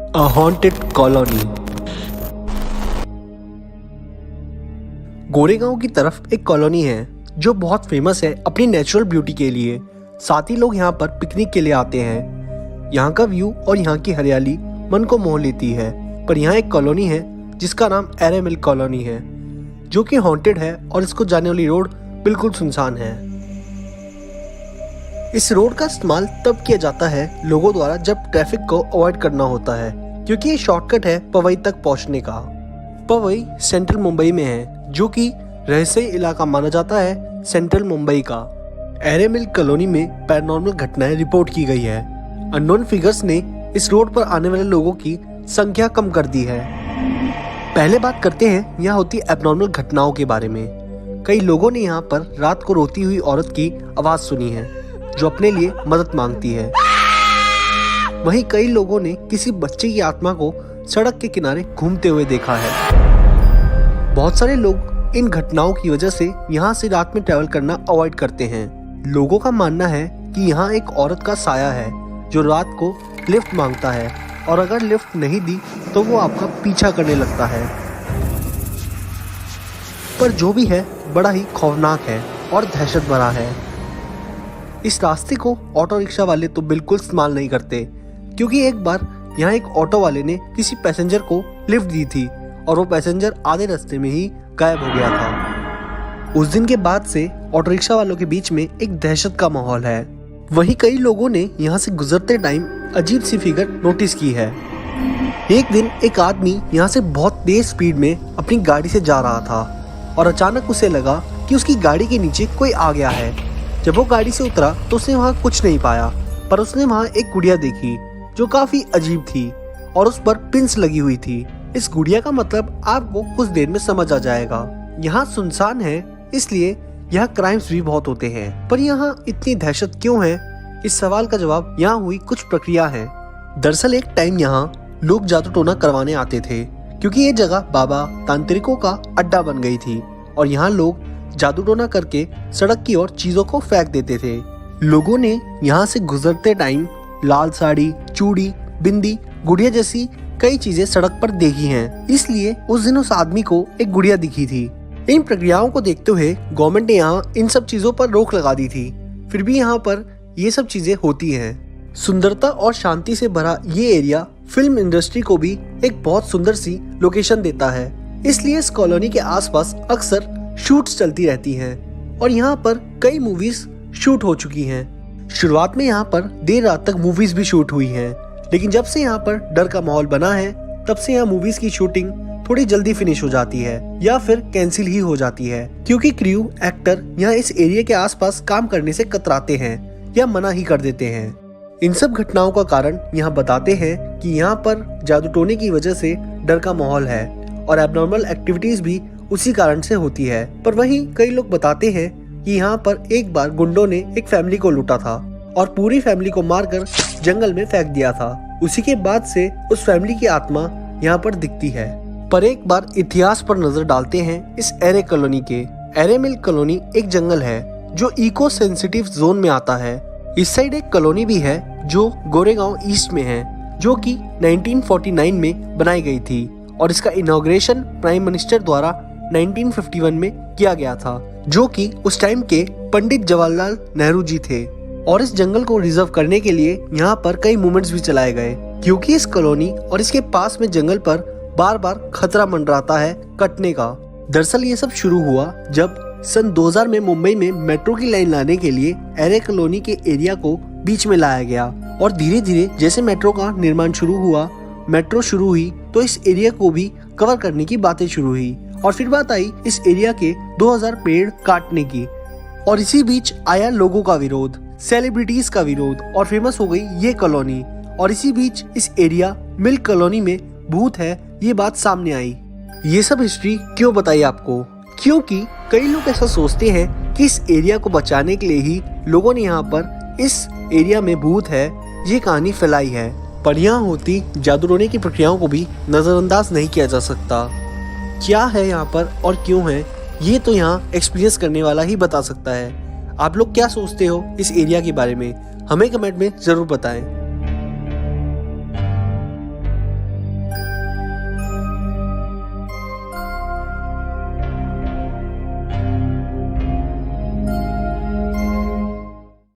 A Haunted Colony। Goregaon की तरफ एक कॉलोनी है जो बहुत फेमस है अपनी नेचुरल ब्यूटी के लिए। साथ ही लोग यहाँ पर पिकनिक के लिए आते हैं। यहाँ का व्यू और यहाँ की हरियाली मन को मोह लेती है। पर यहाँ एक कॉलोनी है जिसका नाम एरे मिल कॉलोनी है, जो कि हॉन्टेड है और इसको जाने वाली रोड बिल्कुल सुनसान है। इस रोड का इस्तेमाल तब किया जाता है लोगों द्वारा जब ट्रैफिक को अवॉइड करना होता है, क्योंकि ये शॉर्टकट है पवई तक पहुंचने का। पवई सेंट्रल मुंबई में है, जो कि रहस्यमय इलाका माना जाता है सेंट्रल मुंबई का। एरे मिल कॉलोनी में पैरानॉर्मल घटनाएं रिपोर्ट की गई है। अननोन फिगर्स ने इस रोड पर आने वाले लोगों की संख्या कम कर दी है। पहले बात करते हैं यहाँ होती एबनॉर्मल घटनाओं के बारे में। कई लोगों ने यहाँ पर रात को रोती हुई औरत की आवाज सुनी है जो अपने लिए मदद मांगती है। वहीं कई लोगों ने किसी बच्चे की आत्मा को सड़क के किनारे घूमते हुए देखा है। बहुत सारे लोग इन घटनाओं की वजह से यहाँ से रात में ट्रैवल करना अवॉइड करते हैं। लोगों का मानना है कि यहाँ एक औरत का साया है जो रात को लिफ्ट मांगता है, और अगर लिफ्ट नहीं दी तो वो आपका पीछा करने लगता है। पर जो भी है बड़ा ही खौफनाक है और दहशत भरा है। इस रास्ते को ऑटो रिक्शा वाले तो बिल्कुल इस्तेमाल नहीं करते, क्योंकि एक बार यहाँ एक ऑटो वाले ने किसी पैसेंजर को लिफ्ट दी थी और वो पैसेंजर आधे रास्ते में ही गायब हो गया था। उस दिन के बाद से ऑटो रिक्शा वालों के बीच में एक दहशत का माहौल है। वहीं कई लोगों ने यहाँ से गुजरते टाइम अजीब सी फिगर नोटिस की है। एक दिन एक आदमी यहाँ से बहुत तेज स्पीड में अपनी गाड़ी से जा रहा था और अचानक उसे लगा कि उसकी गाड़ी के नीचे कोई आ गया है। जब वो गाड़ी से उतरा तो उसने वहाँ कुछ नहीं पाया, पर उसने वहाँ एक गुड़िया देखी जो काफी अजीब थी और उस पर पिंस लगी हुई थी। इस गुड़िया का मतलब आपको कुछ देर में समझ आ जाएगा। यहाँ सुनसान है, इसलिए यहाँ क्राइम्स भी बहुत होते हैं। पर यहाँ इतनी दहशत क्यों है, इस सवाल का जवाब यहाँ हुई कुछ प्रक्रिया है। दरअसल एक टाइम यहाँ लोग जादू टोना करवाने आते थे, क्योंकि ये जगह बाबा तांत्रिकों का अड्डा बन गई थी और यहाँ लोग जादू टोना करके सड़क की ओर चीजों को फेंक देते थे। लोगों ने यहाँ से गुजरते टाइम लाल साड़ी, चूड़ी, बिंदी, गुड़िया जैसी कई चीजें सड़क पर देखी हैं। इसलिए उस दिन उस आदमी को एक गुड़िया दिखी थी। इन प्रक्रियाओं को देखते हुए गवर्नमेंट ने यहाँ इन सब चीजों पर रोक लगा दी थी। फिर भी यहाँ पर ये सब चीजें होती हैं। सुंदरता और शांति से भरा ये एरिया फिल्म इंडस्ट्री को भी एक बहुत सुंदर सी लोकेशन देता है। इसलिए इस कॉलोनी के आसपास अक्सर शूट्स चलती रहती हैं और यहाँ पर कई मूवीज शूट हो चुकी हैं। शुरुआत में यहाँ पर देर रात तक मूवीज भी शूट हुई हैं, लेकिन जब से यहाँ पर डर का माहौल बना है तब से यहाँ मूवीज की शूटिंग थोड़ी जल्दी फिनिश हो जाती है या फिर कैंसिल ही हो जाती है, क्योंकि क्रू एक्टर यहाँ इस एरिया के आसपास काम करने से कतराते हैं या मना ही कर देते हैं। इन सब घटनाओं का कारण यहाँ बताते हैं कि यहाँ पर जादू टोने की वजह से डर का माहौल है और एबनॉर्मल एक्टिविटीज भी उसी कारण से होती है। पर वहीं कई लोग बताते हैं कि यहाँ पर एक बार गुंडों ने एक फैमिली को लूटा था और पूरी फैमिली को मारकर जंगल में फेंक दिया था। उसी के बाद से उस फैमिली की आत्मा यहाँ पर दिखती है। पर एक बार इतिहास पर नजर डालते हैं इस एरे कॉलोनी के। एरे मिल कॉलोनी एक जंगल है जो इको सेंसिटिव जोन में आता है। इस साइड एक कॉलोनी भी है जो गोरेगांव ईस्ट में है, जो कि 1949 में बनाई गई थी और इसका इनॉग्रेशन प्राइम मिनिस्टर द्वारा 1951 में किया गया था, जो कि उस टाइम के पंडित जवाहरलाल नेहरू जी थे। और इस जंगल को रिजर्व करने के लिए यहाँ पर कई मूवमेंट्स भी चलाए गए, क्योंकि इस कॉलोनी और इसके पास में जंगल पर बार बार खतरा मंडराता है कटने का। दरअसल ये सब शुरू हुआ जब सन 2000 में मुंबई में मेट्रो की लाइन लाने के लिए एरे कॉलोनी के एरिया को बीच में लाया गया और धीरे धीरे जैसे मेट्रो का निर्माण शुरू हुआ, मेट्रो शुरू हुई तो इस एरिया को भी कवर करने की बातें शुरू हुई और फिर बात आई इस एरिया के 2000 पेड़ काटने की। और इसी बीच आया लोगों का विरोध, सेलिब्रिटीज का विरोध और फेमस हो गई ये कॉलोनी। और इसी बीच इस एरिया मिल कॉलोनी में भूत है ये बात सामने आई। ये सब हिस्ट्री क्यों बताई आपको, क्योंकि कई लोग ऐसा सोचते हैं कि इस एरिया को बचाने के लिए ही लोगों ने यहाँ पर इस एरिया में भूत है ये कहानी फैलाई है। पर यहाँ होती जादू टोने की प्रक्रियाओं को भी नजरअंदाज नहीं किया जा सकता। क्या है यहाँ पर और क्यों है ये तो यहाँ एक्सपीरियंस करने वाला ही बता सकता है। आप लोग क्या सोचते हो इस एरिया के बारे में, हमें कमेंट में जरूर बताएं।